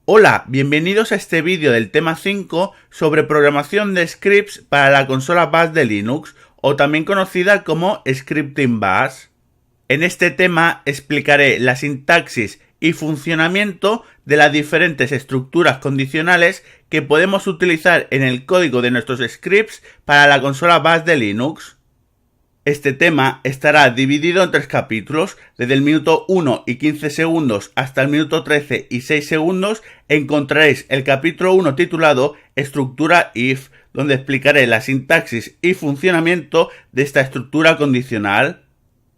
Hola, bienvenidos a este vídeo del tema 5 sobre programación de scripts para la consola Bash de Linux, o también conocida como Scripting Bash. En este tema explicaré la sintaxis y funcionamiento de las diferentes estructuras condicionales que podemos utilizar en el código de nuestros scripts para la consola Bash de Linux. Este tema estará dividido en 3 capítulos. Desde el minuto 1 y 15 segundos hasta el minuto 13 y 6 segundos encontraréis el capítulo 1 titulado Estructura if, donde explicaré la sintaxis y funcionamiento de esta estructura condicional.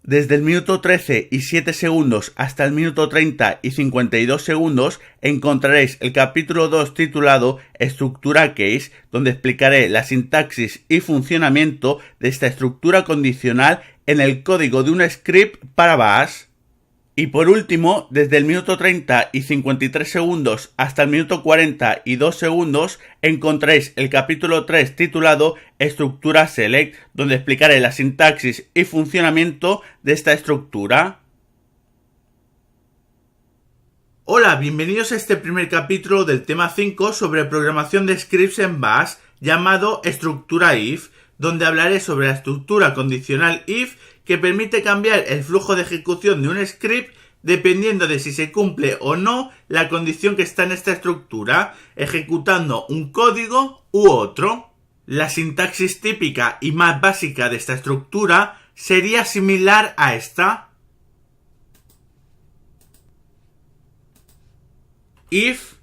Desde el minuto 13 y 7 segundos hasta el minuto 30 y 52 segundos encontraréis el capítulo 2 titulado Estructura case, donde explicaré la sintaxis y funcionamiento de esta estructura condicional en el código de un script para Bash. Y por último, desde el minuto 30 y 53 segundos hasta el minuto 42 segundos encontraréis el capítulo 3 titulado Estructura select, donde explicaré la sintaxis y funcionamiento de esta estructura. Hola, bienvenidos a este primer capítulo del tema 5 sobre programación de scripts en Bash, llamado Estructura if, donde hablaré sobre la estructura condicional if que permite cambiar el flujo de ejecución de un script dependiendo de si se cumple o no la condición que está en esta estructura, ejecutando un código u otro. La sintaxis típica y más básica de esta estructura sería similar a esta. If,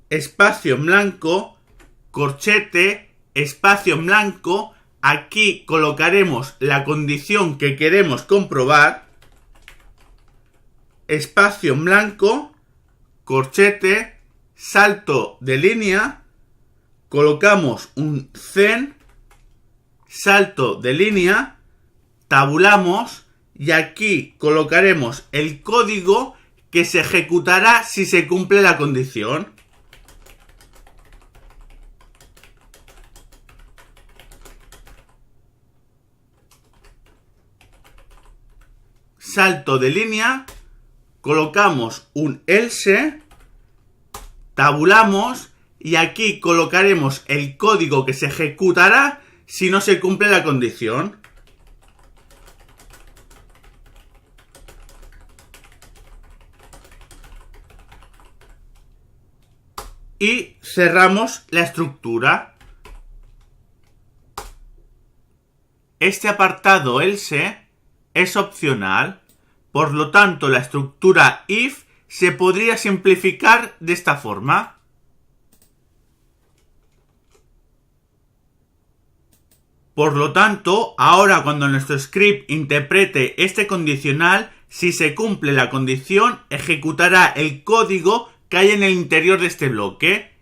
espacio en blanco, corchete, espacio en blanco. Aquí colocaremos la condición que queremos comprobar, espacio en blanco, corchete, salto de línea, colocamos un zen, salto de línea, tabulamos y aquí colocaremos el código que se ejecutará si se cumple la condición. Salto de línea, colocamos un else, tabulamos y aquí colocaremos el código que se ejecutará si no se cumple la condición. Y cerramos la estructura. Este apartado else es opcional, por lo tanto la estructura if se podría simplificar de esta forma. Por lo tanto, ahora cuando nuestro script interprete este condicional, si se cumple la condición, ejecutará el código que hay en el interior de este bloque.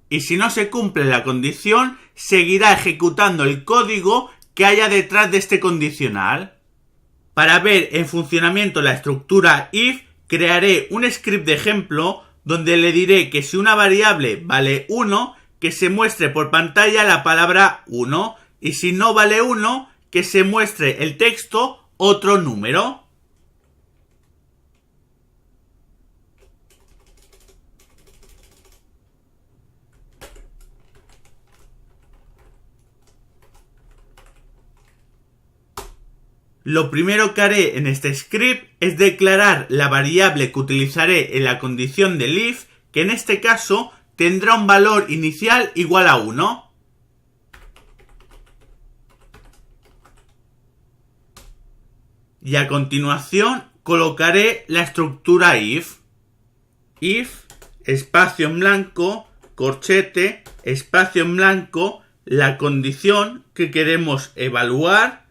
Y si no se cumple la condición, seguirá ejecutando el código que haya detrás de este condicional. Para ver en funcionamiento la estructura if, crearé un script de ejemplo donde le diré que si una variable vale 1, que se muestre por pantalla la palabra 1, y si no vale 1, que se muestre el texto otro número. Lo primero que haré en este script es declarar la variable que utilizaré en la condición del if, que en este caso tendrá un valor inicial igual a 1. Y a continuación colocaré la estructura if. If, espacio en blanco, corchete, espacio en blanco, la condición que queremos evaluar,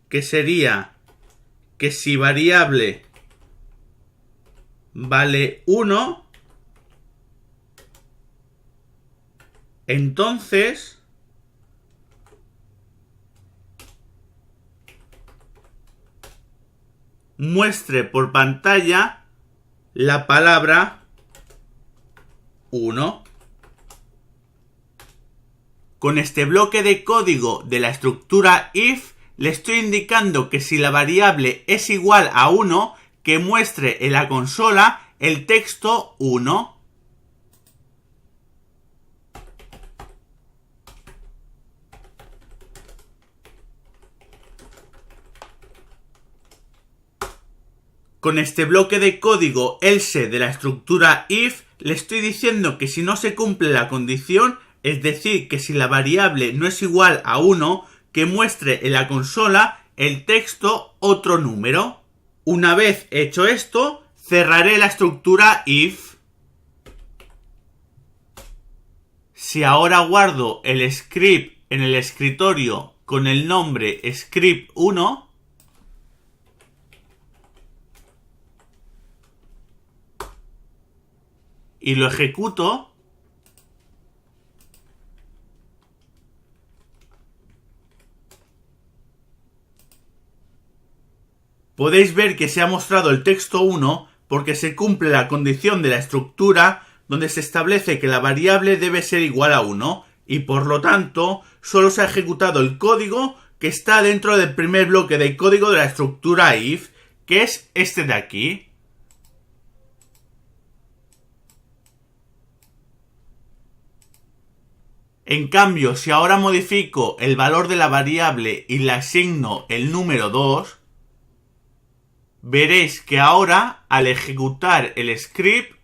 que sería que si variable vale 1, entonces muestre por pantalla la palabra 1. Con este bloque de código de la estructura if le estoy indicando que si la variable es igual a 1, que muestre en la consola el texto 1. con este bloque de código else de la estructura if, le estoy diciendo que si no se cumple la condición, es decir, que si la variable no es igual a 1, que muestre en la consola el texto otro número. Una vez hecho esto, cerraré la estructura if. Si ahora guardo el script en el escritorio con el nombre script1, y lo ejecuto, podéis ver que se ha mostrado el texto 1 porque se cumple la condición de la estructura donde se establece que la variable debe ser igual a 1 y por lo tanto solo se ha ejecutado el código que está dentro del primer bloque de código de la estructura if, que es este de aquí. En cambio, si ahora modifico el valor de la variable y le asigno el número 2, veréis que ahora, al ejecutar el script,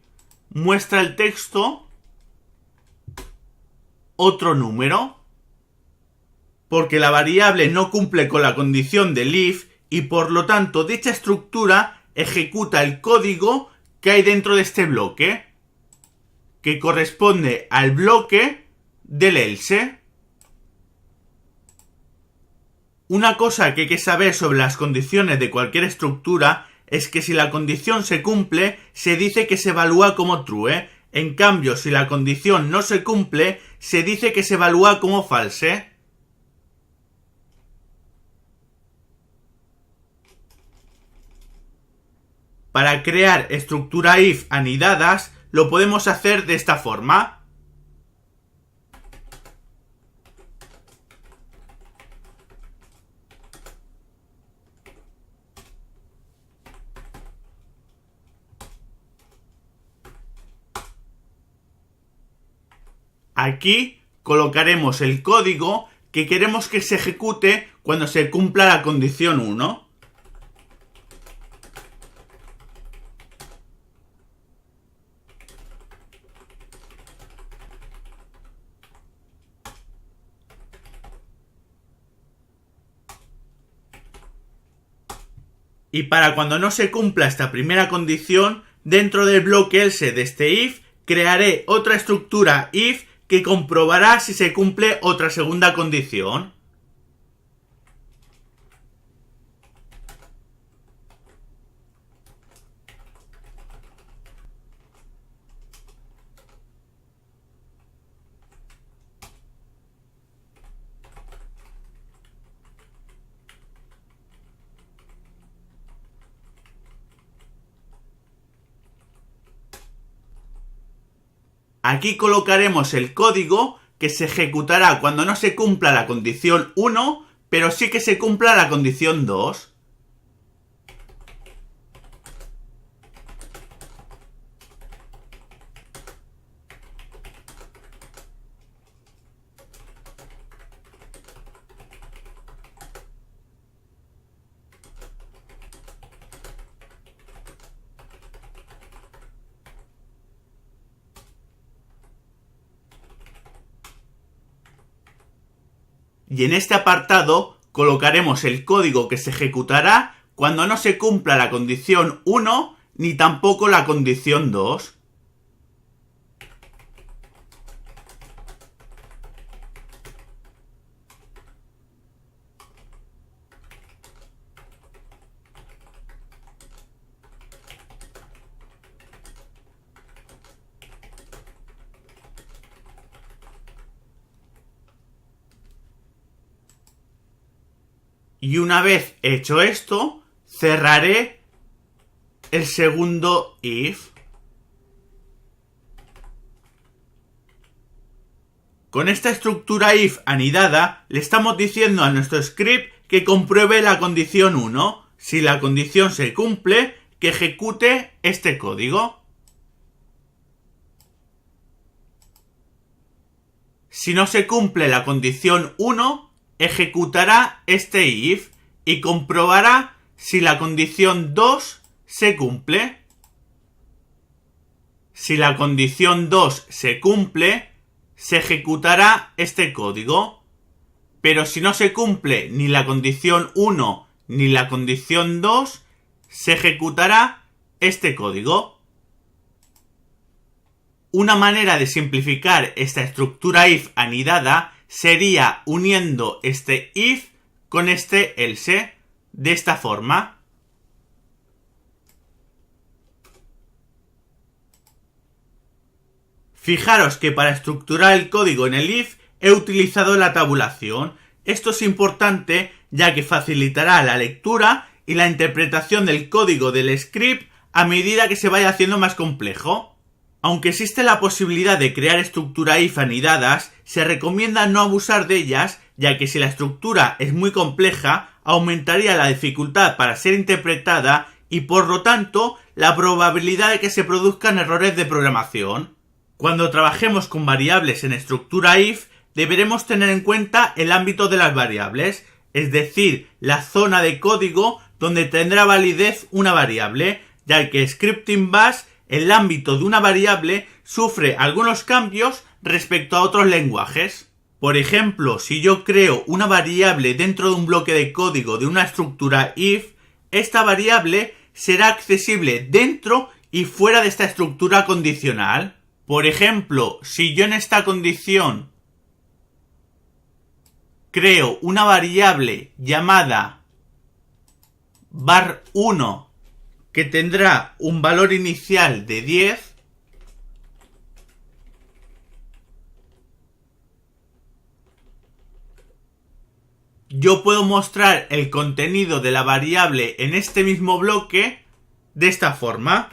muestra el texto otro número, porque la variable no cumple con la condición del if y por lo tanto dicha estructura ejecuta el código que hay dentro de este bloque, que corresponde al bloque del else. Una cosa que hay que saber sobre las condiciones de cualquier estructura es que si la condición se cumple, se dice que se evalúa como true. En cambio, si la condición no se cumple, se dice que se evalúa como false. Para crear estructura if anidadas, lo podemos hacer de esta forma. Aquí colocaremos el código que queremos que se ejecute cuando se cumpla la condición 1. Y para cuando no se cumpla esta primera condición, dentro del bloque else de este if, crearé otra estructura if que comprobará si se cumple otra segunda condición. Aquí colocaremos el código que se ejecutará cuando no se cumpla la condición 1, pero sí que se cumpla la condición 2. Y en este apartado colocaremos el código que se ejecutará cuando no se cumpla la condición 1 ni tampoco la condición 2. Y una vez hecho esto, cerraré el segundo if. Con esta estructura if anidada, le estamos diciendo a nuestro script que compruebe la condición 1. Si la condición se cumple, que ejecute este código. Si no se cumple la condición 1, ejecutará este if y comprobará si la condición 2 se cumple. Si la condición 2 se cumple, se ejecutará este código. Pero si no se cumple ni la condición 1 ni la condición 2, se ejecutará este código. Una manera de simplificar esta estructura if anidada sería uniendo este if con este else, de esta forma. Fijaros que para estructurar el código en el if he utilizado la tabulación. Esto es importante ya que facilitará la lectura y la interpretación del código del script a medida que se vaya haciendo más complejo. Aunque existe la posibilidad de crear estructura if anidadas, se recomienda no abusar de ellas, ya que si la estructura es muy compleja, aumentaría la dificultad para ser interpretada y por lo tanto la probabilidad de que se produzcan errores de programación. Cuando trabajemos con variables en estructura if, deberemos tener en cuenta el ámbito de las variables, es decir, la zona de código donde tendrá validez una variable, ya que Scripting Bash, el ámbito de una variable, sufre algunos cambios respecto a otros lenguajes. Por ejemplo, si yo creo una variable dentro de un bloque de código de una estructura if, esta variable será accesible dentro y fuera de esta estructura condicional. Por ejemplo, si yo en esta condición creo una variable llamada var1 que tendrá un valor inicial de 10, yo puedo mostrar el contenido de la variable en este mismo bloque de esta forma.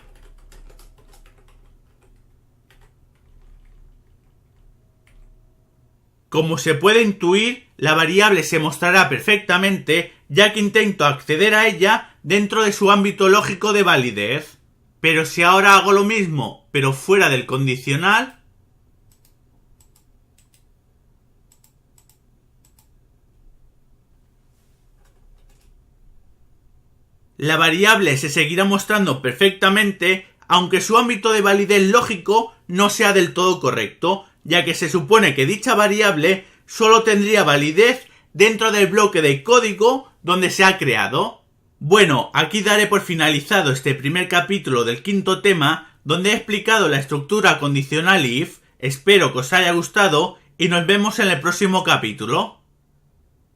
Como se puede intuir, la variable se mostrará perfectamente ya que intento acceder a ella dentro de su ámbito lógico de validez. Pero si ahora hago lo mismo, pero fuera del condicional, la variable se seguirá mostrando perfectamente, aunque su ámbito de validez lógico no sea del todo correcto, ya que se supone que dicha variable solo tendría validez dentro del bloque de código donde se ha creado. Bueno, aquí daré por finalizado este primer capítulo del quinto tema, donde he explicado la estructura condicional if. Espero que os haya gustado y nos vemos en el próximo capítulo.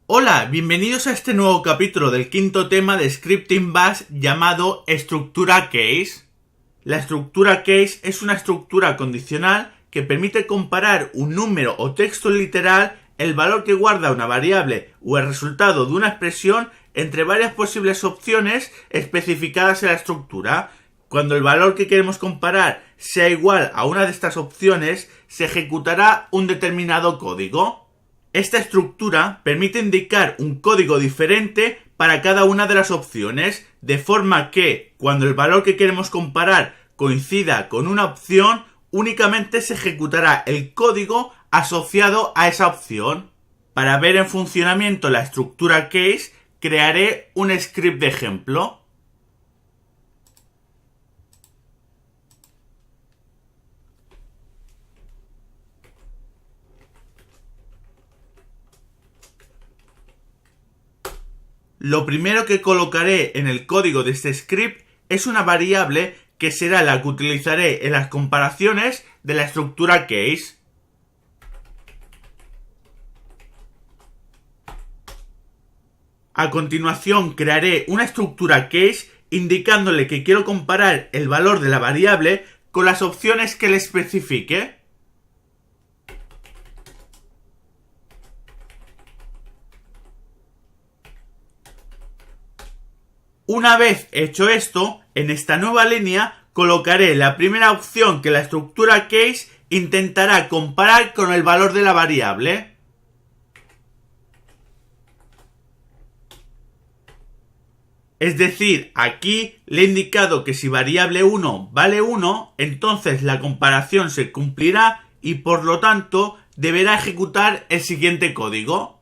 Hola, bienvenidos a este nuevo capítulo del quinto tema de Scripting Bash llamado estructura case. La estructura case es una estructura condicional que permite comparar un número o texto literal, el valor que guarda una variable o el resultado de una expresión entre varias posibles opciones especificadas en la estructura. Cuando el valor que queremos comparar sea igual a una de estas opciones, se ejecutará un determinado código. Esta estructura permite indicar un código diferente para cada una de las opciones, de forma que, cuando el valor que queremos comparar coincida con una opción, únicamente se ejecutará el código asociado a esa opción. Para ver en funcionamiento la estructura case, crearé un script de ejemplo. Lo primero que colocaré en el código de este script es una variable que será la que utilizaré en las comparaciones de la estructura case. A continuación crearé una estructura case indicándole que quiero comparar el valor de la variable con las opciones que le especifique. Una vez hecho esto, en esta nueva línea colocaré la primera opción que la estructura case intentará comparar con el valor de la variable. Es decir, aquí le he indicado que si variable 1 vale 1, entonces la comparación se cumplirá y por lo tanto deberá ejecutar el siguiente código.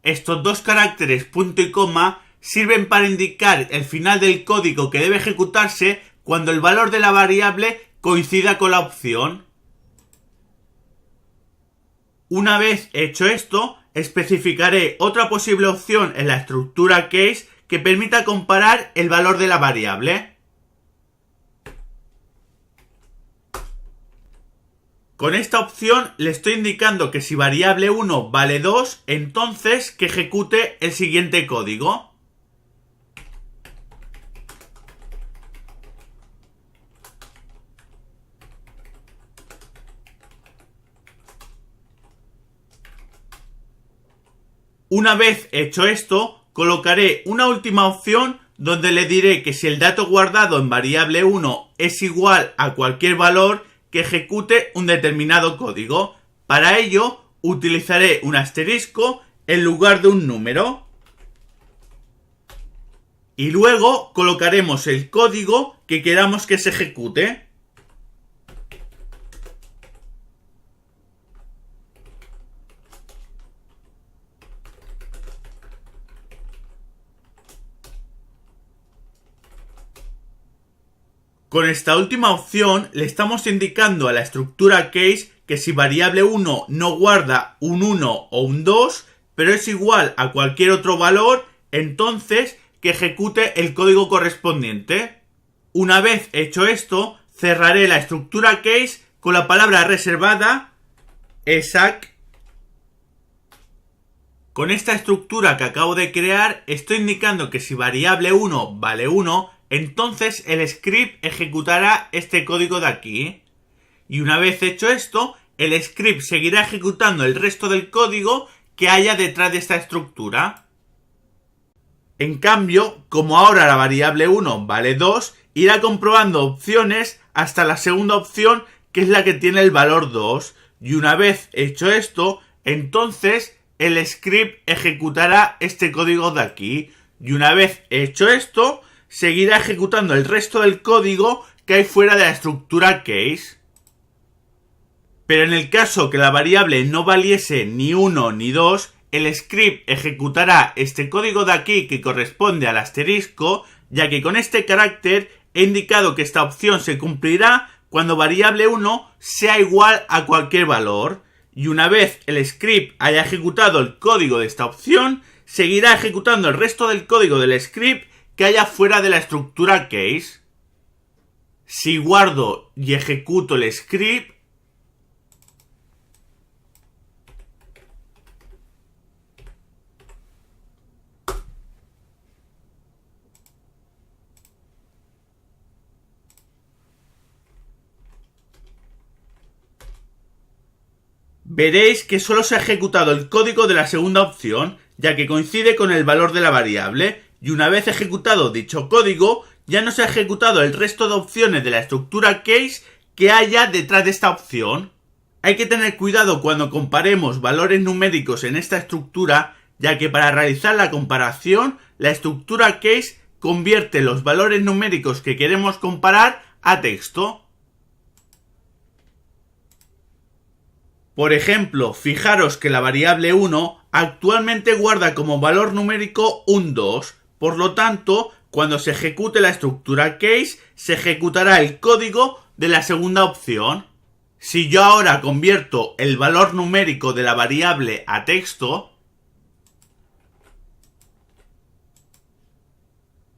estos dos caracteres punto y coma sirven para indicar el final del código que debe ejecutarse cuando el valor de la variable coincida con la opción. Una vez hecho esto, especificaré otra posible opción en la estructura case que permita comparar el valor de la variable. Con esta opción le estoy indicando que si variable 1 vale 2, entonces que ejecute el siguiente código. Una vez hecho esto, colocaré una última opción donde le diré que si el dato guardado en variable 1 es igual a cualquier valor, que ejecute un determinado código. Para ello, utilizaré un asterisco en lugar de un número. Y luego colocaremos el código que queramos que se ejecute. Con esta última opción le estamos indicando a la estructura case que si variable 1 no guarda un 1 o un 2, pero es igual a cualquier otro valor, entonces que ejecute el código correspondiente. Una vez hecho esto, cerraré la estructura case con la palabra reservada exact. Con esta estructura que acabo de crear, estoy indicando que si variable 1 vale 1, entonces el script ejecutará este código de aquí. Y una vez hecho esto, el script seguirá ejecutando el resto del código que haya detrás de esta estructura. En cambio, como ahora la variable 1 vale 2, irá comprobando opciones hasta la segunda opción, que es la que tiene el valor 2. Y una vez hecho esto, entonces el script ejecutará este código de aquí. Y una vez hecho esto, seguirá ejecutando el resto del código que hay fuera de la estructura case. Pero en el caso que la variable no valiese ni 1 ni 2, el script ejecutará este código de aquí que corresponde al asterisco, ya que con este carácter he indicado que esta opción se cumplirá cuando variable 1 sea igual a cualquier valor. Y una vez el script haya ejecutado el código de esta opción, seguirá ejecutando el resto del código del script que haya fuera de la estructura case. Si guardo y ejecuto el script, veréis que solo se ha ejecutado el código de la segunda opción, ya que coincide con el valor de la variable, y una vez ejecutado dicho código, ya no se ha ejecutado el resto de opciones de la estructura case que haya detrás de esta opción. Hay que tener cuidado cuando comparemos valores numéricos en esta estructura, ya que para realizar la comparación, la estructura case convierte los valores numéricos que queremos comparar a texto. Por ejemplo, fijaros que la variable 1 actualmente guarda como valor numérico un 2, por lo tanto, cuando se ejecute la estructura case, se ejecutará el código de la segunda opción. Si yo ahora convierto el valor numérico de la variable a texto,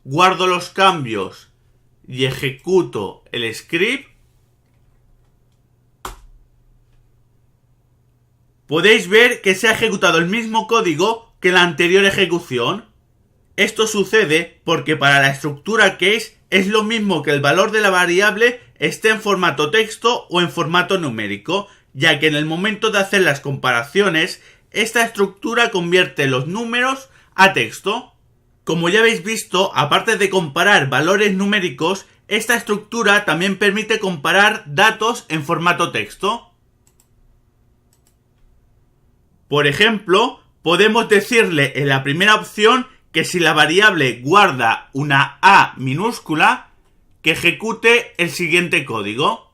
guardo los cambios y ejecuto el script, podéis ver que se ha ejecutado el mismo código que la anterior ejecución. Esto sucede porque para la estructura case es lo mismo que el valor de la variable esté en formato texto o en formato numérico, ya que en el momento de hacer las comparaciones, esta estructura convierte los números a texto. Como ya habéis visto, aparte de comparar valores numéricos, esta estructura también permite comparar datos en formato texto. Por ejemplo, podemos decirle en la primera opción que si la variable guarda una A minúscula, que ejecute el siguiente código.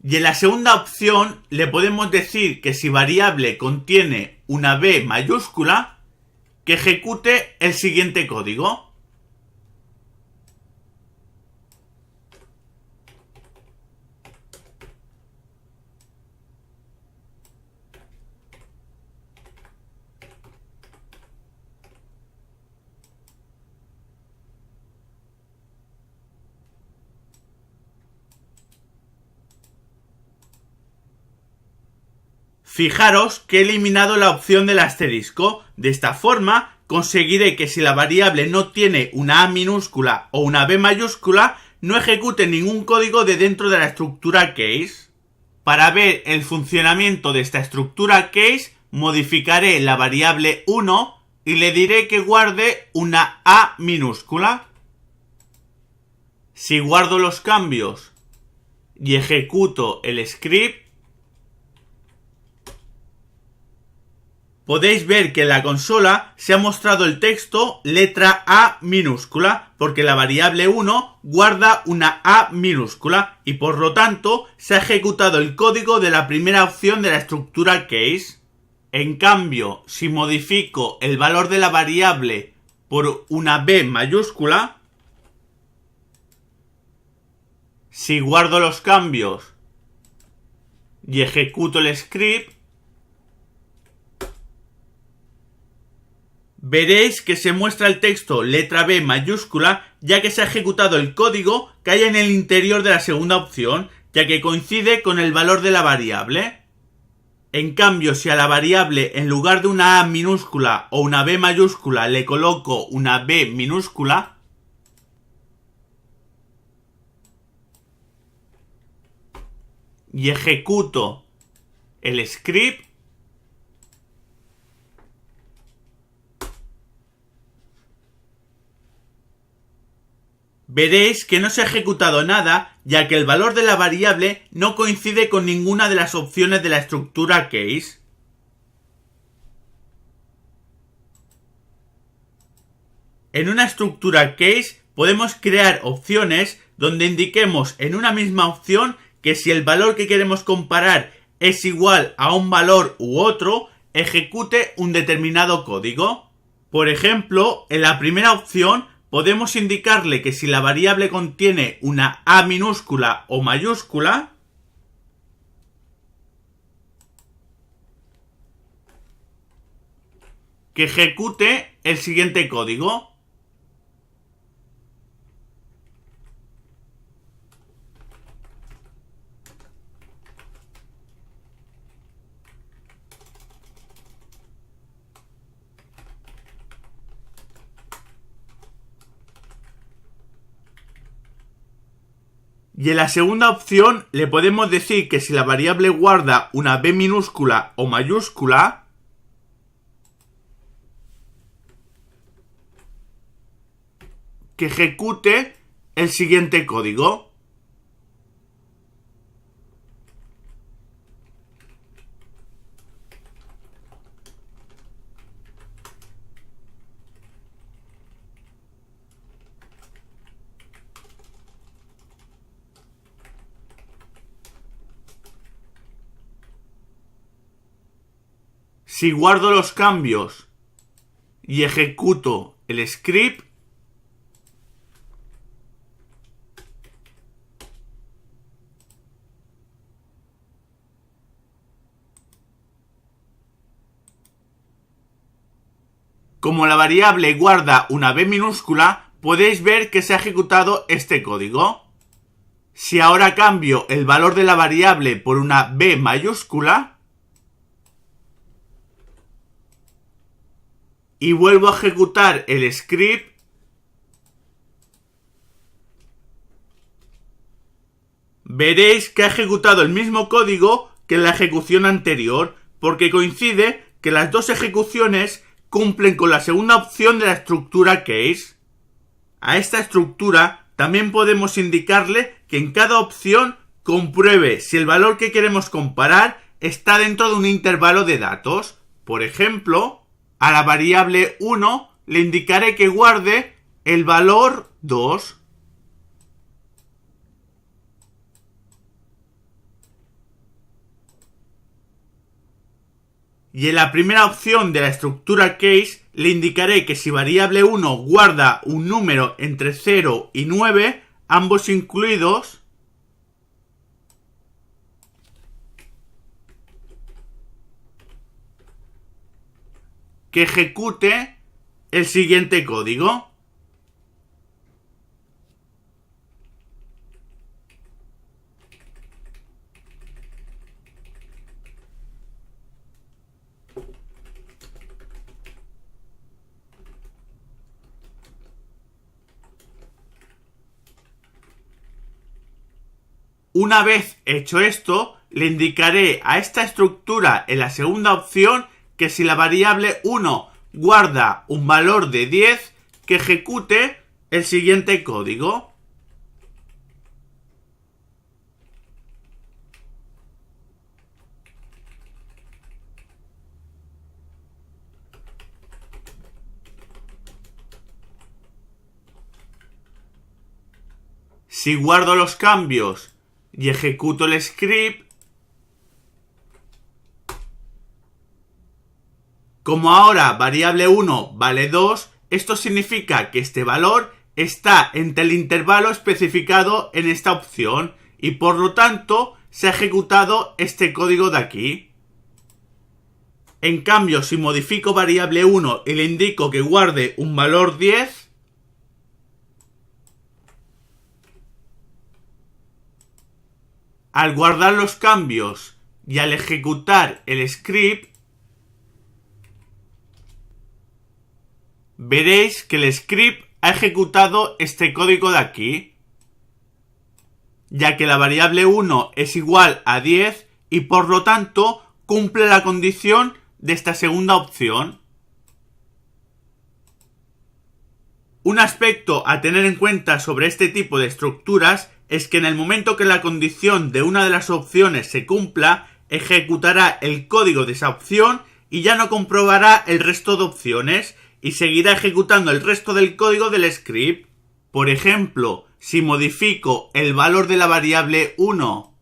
Y en la segunda opción le podemos decir que si variable contiene una B mayúscula, que ejecute el siguiente código. Fijaros que he eliminado la opción del asterisco. De esta forma conseguiré que si la variable no tiene una A minúscula o una B mayúscula, no ejecute ningún código de dentro de la estructura case. Para ver el funcionamiento de esta estructura case, modificaré la variable 1 y le diré que guarde una A minúscula. Si guardo los cambios y ejecuto el script, podéis ver que en la consola se ha mostrado el texto letra A minúscula, porque la variable 1 guarda una A minúscula y por lo tanto se ha ejecutado el código de la primera opción de la estructura case. En cambio, si modifico el valor de la variable por una B mayúscula, si guardo los cambios y ejecuto el script, veréis que se muestra el texto letra B mayúscula, ya que se ha ejecutado el código que hay en el interior de la segunda opción, ya que coincide con el valor de la variable. En cambio, si a la variable en lugar de una A minúscula o una B mayúscula le coloco una B minúscula, y ejecuto el script, veréis que no se ha ejecutado nada, ya que el valor de la variable no coincide con ninguna de las opciones de la estructura case. En una estructura case podemos crear opciones donde indiquemos en una misma opción que si el valor que queremos comparar es igual a un valor u otro, ejecute un determinado código. Por ejemplo, en la primera opción podemos indicarle que si la variable contiene una A minúscula o mayúscula, que ejecute el siguiente código. Y en la segunda opción le podemos decir que si la variable guarda una B minúscula o mayúscula, que ejecute el siguiente código. Si guardo los cambios y ejecuto el script, como la variable guarda una B minúscula, podéis ver que se ha ejecutado este código. Si ahora cambio el valor de la variable por una B mayúscula y vuelvo a ejecutar el script, veréis que ha ejecutado el mismo código que en la ejecución anterior, porque coincide que las dos ejecuciones cumplen con la segunda opción de la estructura case. A esta estructura también podemos indicarle que en cada opción compruebe si el valor que queremos comparar está dentro de un intervalo de datos. Por ejemplo, a la variable 1 le indicaré que guarde el valor 2. Y en la primera opción de la estructura case le indicaré que si variable 1 guarda un número entre 0 y 9, ambos incluidos, que ejecute el siguiente código. Una vez hecho esto, le indicaré a esta estructura en la segunda opción que si la variable 1 guarda un valor de 10, que ejecute el siguiente código. Si guardo los cambios y ejecuto el script, como ahora variable 1 vale 2, esto significa que este valor está entre el intervalo especificado en esta opción y por lo tanto se ha ejecutado este código de aquí. En cambio, si modifico variable 1 y le indico que guarde un valor 10, al guardar los cambios y al ejecutar el script, veréis que el script ha ejecutado este código de aquí, ya que la variable 1 es igual a 10 y por lo tanto cumple la condición de esta segunda opción. Un aspecto a tener en cuenta sobre este tipo de estructuras es que en el momento que la condición de una de las opciones se cumpla, ejecutará el código de esa opción y ya no comprobará el resto de opciones y seguirá ejecutando el resto del código del script. Por ejemplo, si modifico el valor de la variable 1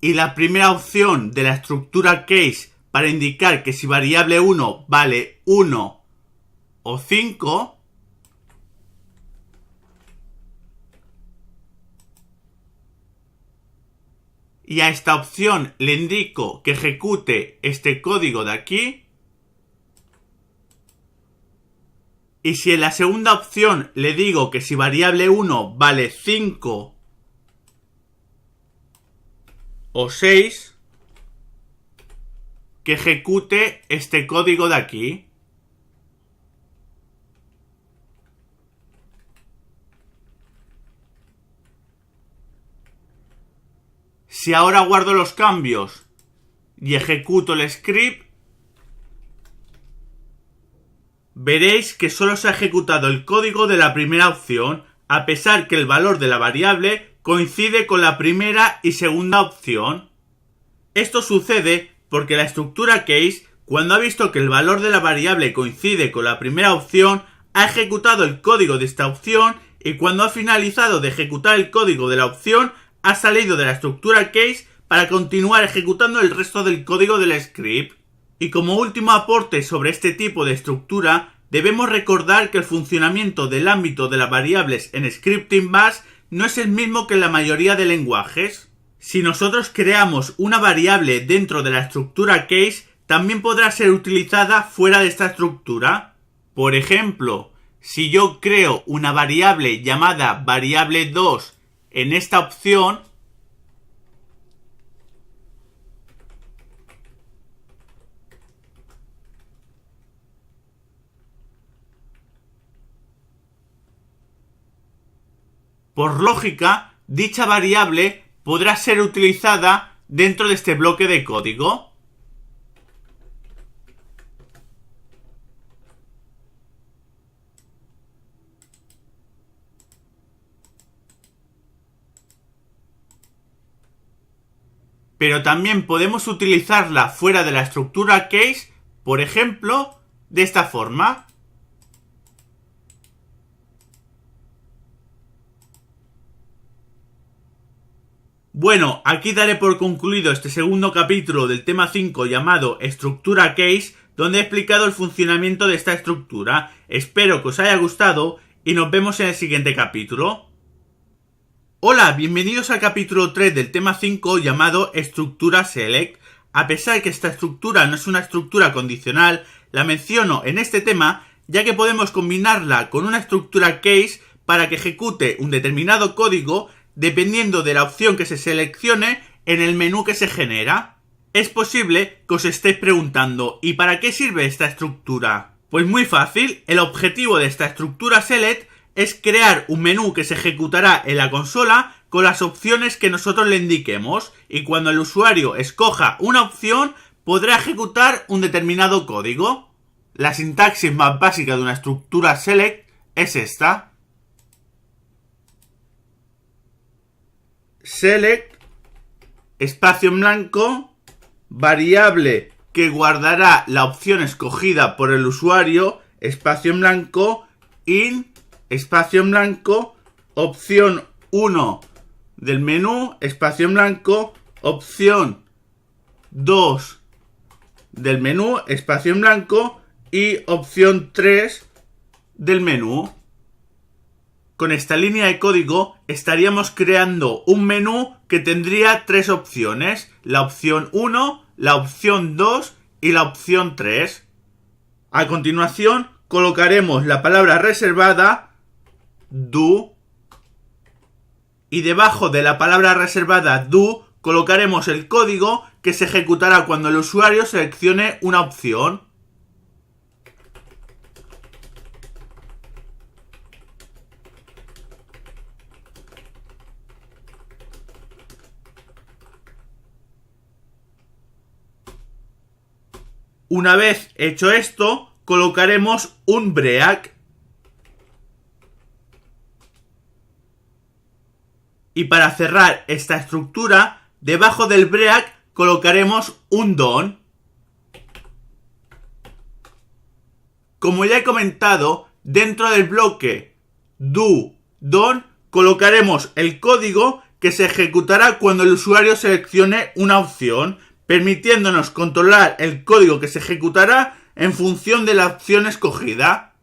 y la primera opción de la estructura case para indicar que si variable 1 vale 1 o 5, y a esta opción le indico que ejecute este código de aquí, y si en la segunda opción le digo que si variable 1 vale 5 o 6, que ejecute este código de aquí. Si ahora guardo los cambios y ejecuto el script, veréis que solo se ha ejecutado el código de la primera opción, a pesar que el valor de la variable coincide con la primera y segunda opción. Esto sucede porque la estructura case, cuando ha visto que el valor de la variable coincide con la primera opción, ha ejecutado el código de esta opción y cuando ha finalizado de ejecutar el código de la opción, ha salido de la estructura case para continuar ejecutando el resto del código del script. Y como último aporte sobre este tipo de estructura, debemos recordar que el funcionamiento del ámbito de las variables en Scripting Bash no es el mismo que en la mayoría de lenguajes. Si nosotros creamos una variable dentro de la estructura case, también podrá ser utilizada fuera de esta estructura. Por ejemplo, si yo creo una variable llamada variable 2 en esta opción, por lógica, dicha variable podrá ser utilizada dentro de este bloque de código. Pero también podemos utilizarla fuera de la estructura case, por ejemplo, de esta forma. Bueno, aquí daré por concluido este segundo capítulo del tema 5 llamado Estructura Case, donde he explicado el funcionamiento de esta estructura. Espero que os haya gustado y nos vemos en el siguiente capítulo. Hola, bienvenidos al capítulo 3 del tema 5 llamado Estructura Select. A pesar que esta estructura no es una estructura condicional, la menciono en este tema ya que podemos combinarla con una estructura case para que ejecute un determinado código dependiendo de la opción que se seleccione en el menú que se genera. Es posible que os estéis preguntando ¿y para qué sirve esta estructura? Pues muy fácil, el objetivo de esta estructura select es crear un menú que se ejecutará en la consola con las opciones que nosotros le indiquemos y cuando el usuario escoja una opción podrá ejecutar un determinado código. La sintaxis más básica de una estructura select es esta. Select, espacio en blanco, variable que guardará la opción escogida por el usuario, espacio en blanco, in, espacio en blanco, opción 1 del menú, espacio en blanco, opción 2 del menú, espacio en blanco y opción 3 del menú. Con esta línea de código estaríamos creando un menú que tendría tres opciones, la opción 1, la opción 2 y la opción 3. A continuación colocaremos la palabra reservada do y debajo de la palabra reservada do colocaremos el código que se ejecutará cuando el usuario seleccione una opción. Una vez hecho esto, colocaremos un break. Y para cerrar esta estructura, debajo del break colocaremos un done. Como ya he comentado, dentro del bloque do done colocaremos el código que se ejecutará cuando el usuario seleccione una opción, permitiéndonos controlar el código que se ejecutará en función de la opción escogida.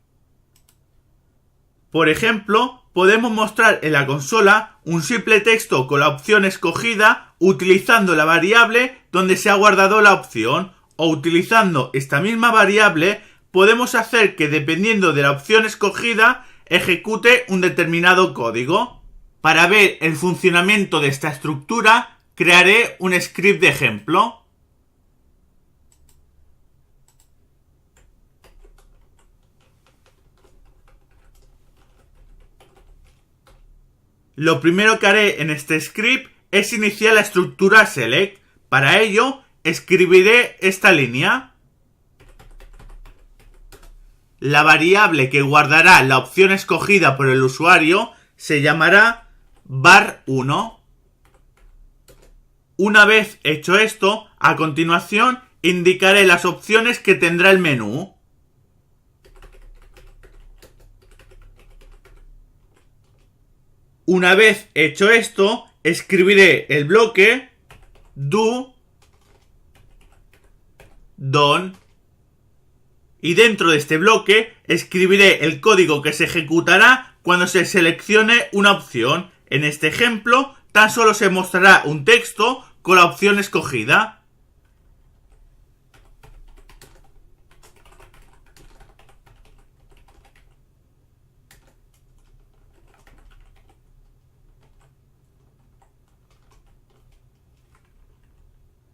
Por ejemplo, podemos mostrar en la consola un simple texto con la opción escogida utilizando la variable donde se ha guardado la opción, o utilizando esta misma variable podemos hacer que dependiendo de la opción escogida ejecute un determinado código. Para ver el funcionamiento de esta estructura crearé un script de ejemplo. Lo primero que haré en este script es iniciar la estructura select. Para ello, escribiré esta línea. La variable que guardará la opción escogida por el usuario se llamará var1. Una vez hecho esto, a continuación indicaré las opciones que tendrá el menú. Una vez hecho esto, escribiré el bloque do done y dentro de este bloque escribiré el código que se ejecutará cuando se seleccione una opción. En este ejemplo, tan solo se mostrará un texto con la opción escogida.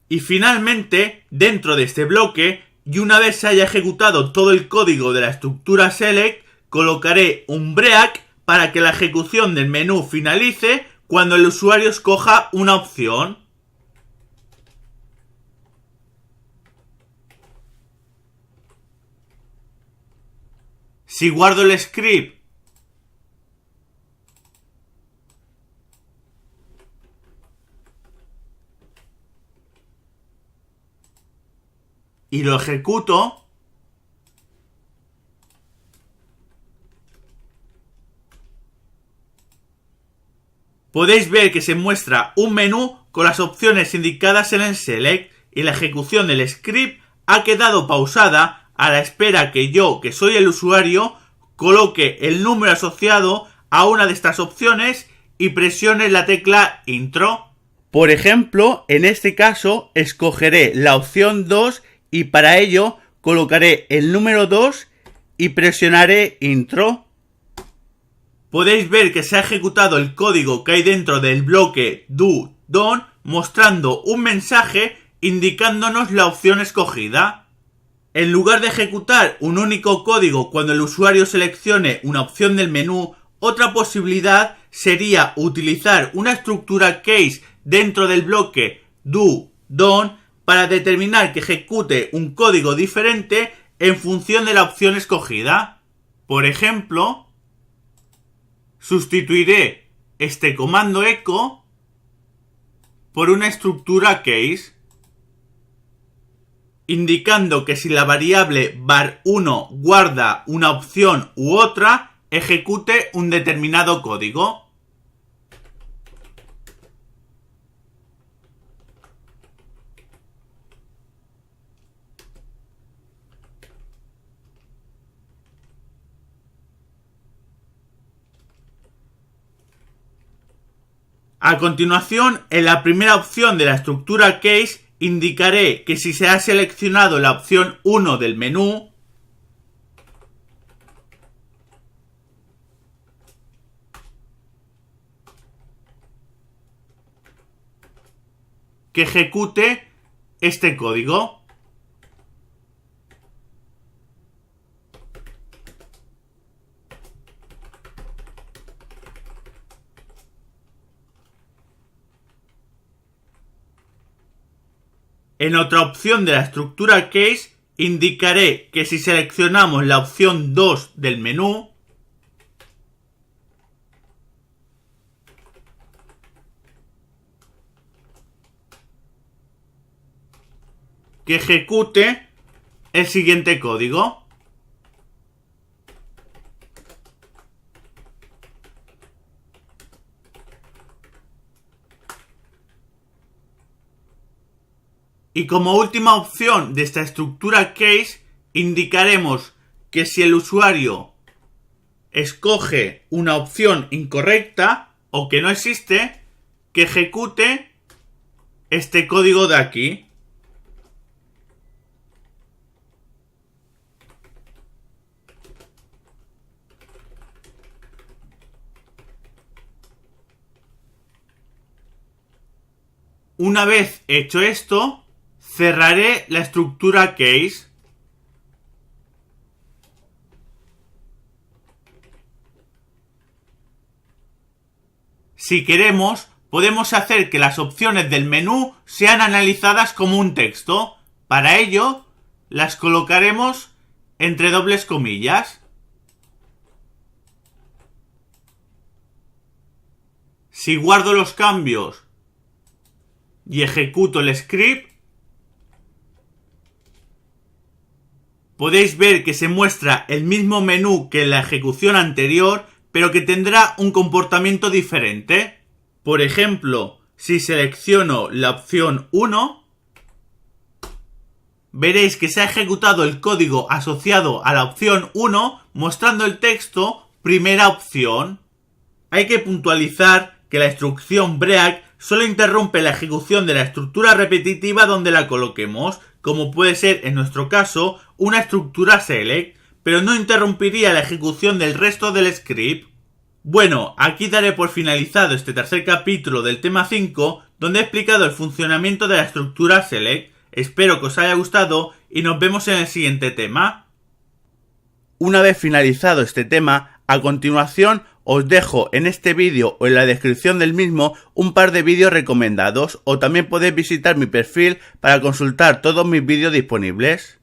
Y finalmente, dentro de este bloque, y una vez se haya ejecutado todo el código de la estructura select, colocaré un break para que la ejecución del menú finalice cuando el usuario escoja una opción. Si guardo el script y lo ejecuto, podéis ver que se muestra un menú con las opciones indicadas en el select y la ejecución del script ha quedado pausada a la espera que yo, que soy el usuario, coloque el número asociado a una de estas opciones y presione la tecla intro. Por ejemplo, en este caso escogeré la opción 2 y para ello colocaré el número 2 y presionaré intro. Podéis ver que se ha ejecutado el código que hay dentro del bloque do done, mostrando un mensaje indicándonos la opción escogida. En lugar de ejecutar un único código cuando el usuario seleccione una opción del menú, otra posibilidad sería utilizar una estructura case dentro del bloque do done para determinar que ejecute un código diferente en función de la opción escogida. Por ejemplo, sustituiré este comando echo por una estructura case, indicando que si la variable var1 guarda una opción u otra, ejecute un determinado código. A continuación, en la primera opción de la estructura case, indicaré que si se ha seleccionado la opción 1 del menú, que ejecute este código. En otra opción de la estructura case, indicaré que si seleccionamos la opción 2 del menú, que ejecute el siguiente código. Y como última opción de esta estructura case, indicaremos que si el usuario escoge una opción incorrecta o que no existe, que ejecute este código de aquí. Una vez hecho esto, cerraré la estructura case. Si queremos, podemos hacer que las opciones del menú sean analizadas como un texto. Para ello, las colocaremos entre dobles comillas. Si guardo los cambios y ejecuto el script, podéis ver que se muestra el mismo menú que en la ejecución anterior, pero que tendrá un comportamiento diferente. Por ejemplo, si selecciono la opción 1, veréis que se ha ejecutado el código asociado a la opción 1, mostrando el texto primera opción. Hay que puntualizar que la instrucción break solo interrumpe la ejecución de la estructura repetitiva donde la coloquemos, como puede ser en nuestro caso una estructura select, pero no interrumpiría la ejecución del resto del script. Bueno, aquí daré por finalizado este tercer capítulo del tema 5, donde he explicado el funcionamiento de la estructura select. Espero que os haya gustado y nos vemos en el siguiente tema. Una vez finalizado este tema, a continuación os dejo en este vídeo o en la descripción del mismo un par de vídeos recomendados, o también podéis visitar mi perfil para consultar todos mis vídeos disponibles.